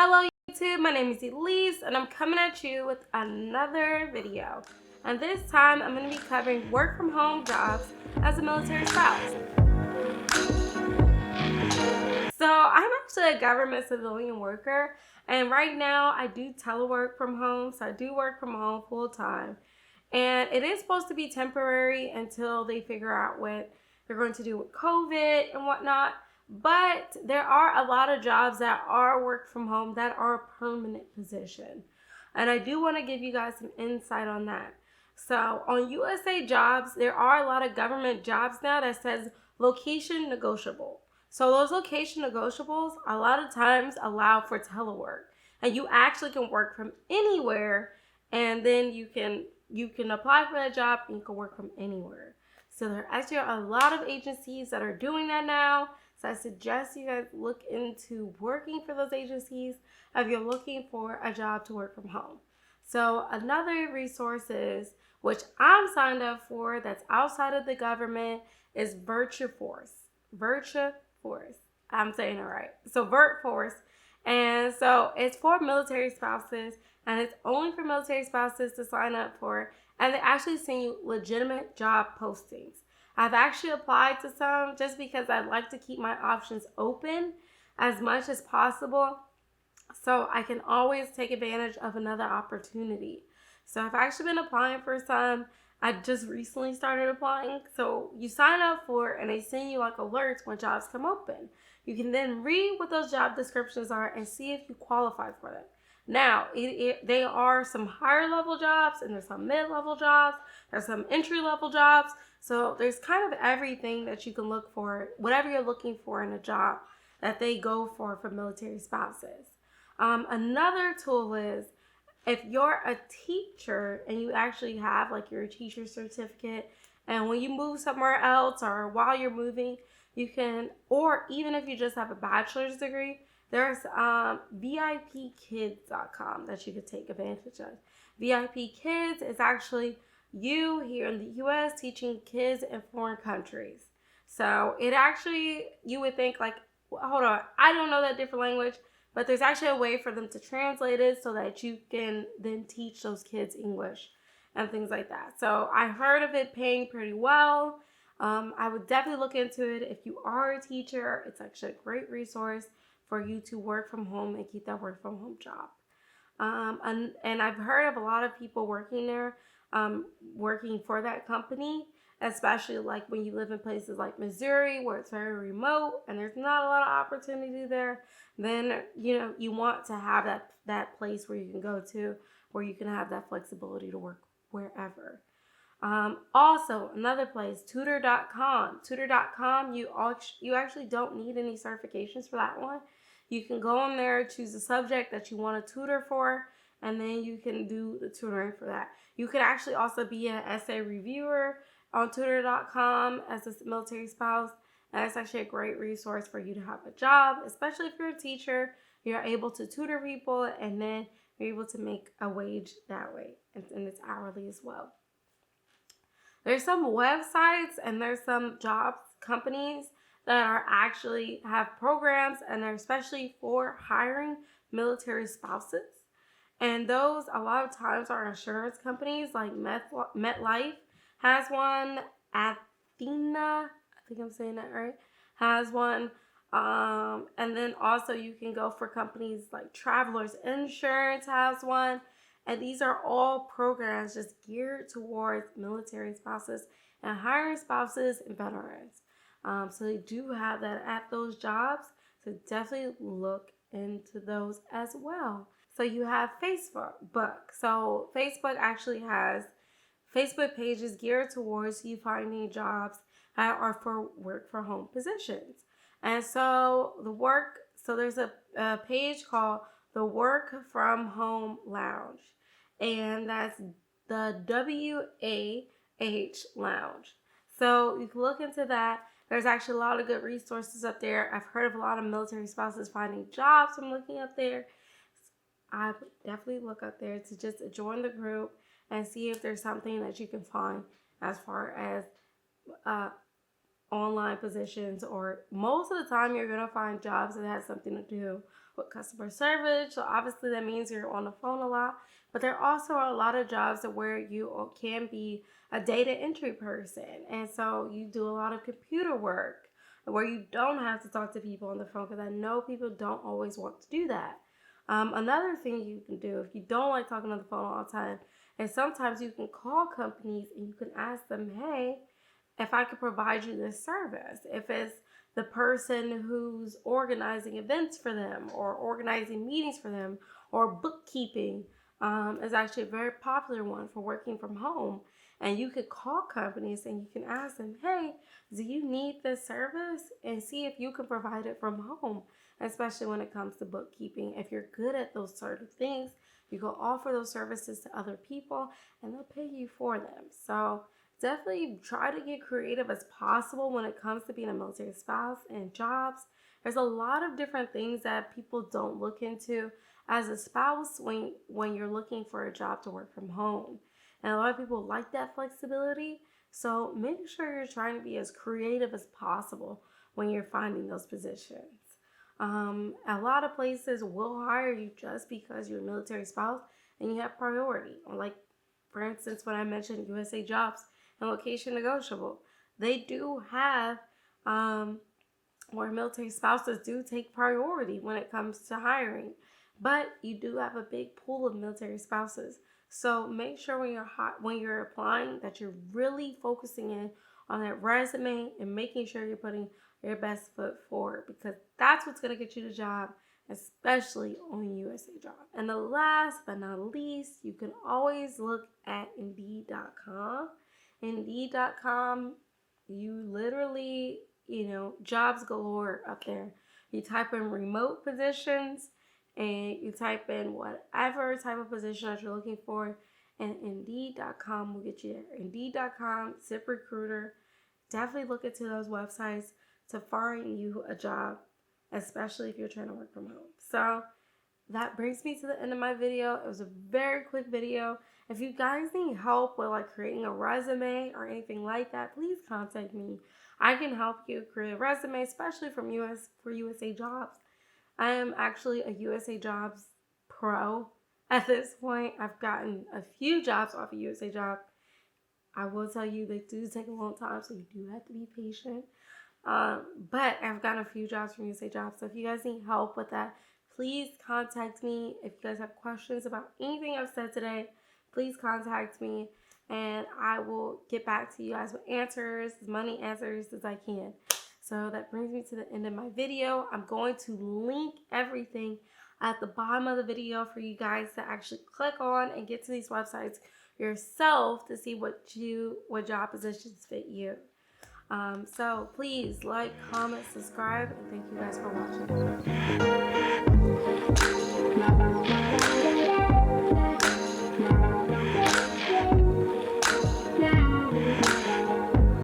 Hello YouTube, my name is Elise and I'm coming at you with another video. And this time I'm going to be covering work from home jobs as a military spouse. So I'm actually a government civilian worker, and right now I do telework from home, so I do work from home full time. And it is supposed to be temporary until they figure out what they're going to do with COVID and whatnot. But there are a lot of jobs that are work from home that are a permanent position. And I do want to give you guys some insight on that. So on USA Jobs, there are a lot of government jobs now that says location negotiable. So those location negotiables a lot of times allow for telework. And you actually can work from anywhere, and then you can apply for that job and you can work from anywhere. So there actually are a lot of agencies that are doing that now. So I suggest you guys look into working for those agencies if you're looking for a job to work from home. So another resource is, which I'm signed up for, that's outside of the government, is VirtuForce. VirtuForce. I'm saying it right. So VirtForce. And so it's for military spouses, and it's only for military spouses to sign up for. And they actually send you legitimate job postings. I've actually applied to some just because I'd like to keep my options open as much as possible, so I can always take advantage of another opportunity. So I've actually been applying for some. I just recently started applying. So you sign up for, and they send you like alerts when jobs come open. You can then read what those job descriptions are and see if you qualify for them. Now, they are some higher level jobs, and there's some mid-level jobs, there's some entry-level jobs. So there's kind of everything that you can look for, whatever you're looking for in a job that they go for military spouses. Another tool is, if you're a teacher and you actually have like your teacher certificate, and when you move somewhere else or while you're moving, you can, or even if you just have a bachelor's degree, there's VIPkids.com that you could take advantage of. VIP Kids is actually you here in the US teaching kids in foreign countries. So it actually, you would think like, hold on, I don't know that different language, but there's actually a way for them to translate it so that you can then teach those kids English and things like that. So I heard of it paying pretty well. I would definitely look into it. If you are a teacher, it's actually a great resource for you to work from home and keep that work from home job. And I've heard of a lot of people working there, working for that company, especially like when you live in places like Missouri where it's very remote and there's not a lot of opportunity there. Then you want to have that place where you can go to, where you can have that flexibility to work wherever. Also, another place, tutor.com. Tutor.com, you actually don't need any certifications for that one. You can go on there, choose a subject that you want to tutor for, and then you can do the tutoring for that. You could actually also be an essay reviewer on tutor.com as a military spouse, and it's actually a great resource for you to have a job, especially if you're a teacher. You're able to tutor people, and then you're able to make a wage that way, and it's hourly as well. There's some websites and there's some job companies that are actually have programs, and they're especially for hiring military spouses. And those a lot of times are insurance companies like MetLife has one, Athena, I think I'm saying that right, has one. And then also you can go for companies like Travelers Insurance has one. And these are all programs just geared towards military spouses and hiring spouses and veterans. So they do have that at those jobs. So definitely look into those as well. So you have Facebook. So Facebook actually has Facebook pages geared towards you finding jobs that are for work from home positions. And so there's a page called the Work from Home Lounge, and that's the WAH Lounge. So you can look into that. There's actually a lot of good resources up there. I've heard of a lot of military spouses finding jobs from looking up there. I would definitely look up there to just join the group and see if there's something that you can find as far as online positions, or most of the time you're going to find jobs that has something to do with customer service. So obviously that means you're on the phone a lot. But there also are a lot of jobs where you can be a data entry person. And so you do a lot of computer work where you don't have to talk to people on the phone, because I know people don't always want to do that. Another thing you can do if you don't like talking on the phone all the time, and sometimes you can call companies and you can ask them, hey, if I could provide you this service. If it's the person who's organizing events for them or organizing meetings for them or bookkeeping, is actually a very popular one for working from home. And you could call companies and you can ask them, hey, do you need this service? And see if you can provide it from home, especially when it comes to bookkeeping. If you're good at those sort of things, you can offer those services to other people and they'll pay you for them. So definitely try to get creative as possible when it comes to being a military spouse and jobs. There's a lot of different things that people don't look into as a spouse when you're looking for a job to work from home. And a lot of people like that flexibility. So make sure you're trying to be as creative as possible when you're finding those positions. A lot of places will hire you just because you're a military spouse and you have priority. Like, for instance, when I mentioned USA Jobs and location negotiable, they do have where military spouses do take priority when it comes to hiring. But you do have a big pool of military spouses. So make sure when you're applying that you're really focusing in on that resume and making sure you're putting your best foot forward, because that's what's going to get you the job, especially on USA Job. And the last but not least, you can always look at Indeed.com. Indeed.com, you literally, jobs galore up there. You type in remote positions and you type in whatever type of position that you're looking for, and Indeed.com will get you there. Indeed.com, ZipRecruiter, definitely look into those websites to find you a job, especially if you're trying to work from home. So that brings me to the end of my video. It was a very quick video. If you guys need help with creating a resume or anything like that, please contact me. I can help you create a resume, especially for USA Jobs. I am actually a USA Jobs pro at this point. I've gotten a few jobs off of USA Jobs. I will tell you, they do take a long time, so you do have to be patient. But I've gotten a few jobs from USA Jobs. So if you guys need help with that, please contact me. If you guys have questions about anything I've said today, please contact me. And I will get back to you guys with answers, as many answers as I can. So that brings me to the end of my video. I'm going to link everything at the bottom of the video for you guys to actually click on and get to these websites yourself to see what job positions fit you. So please like, comment, subscribe, and thank you guys for watching.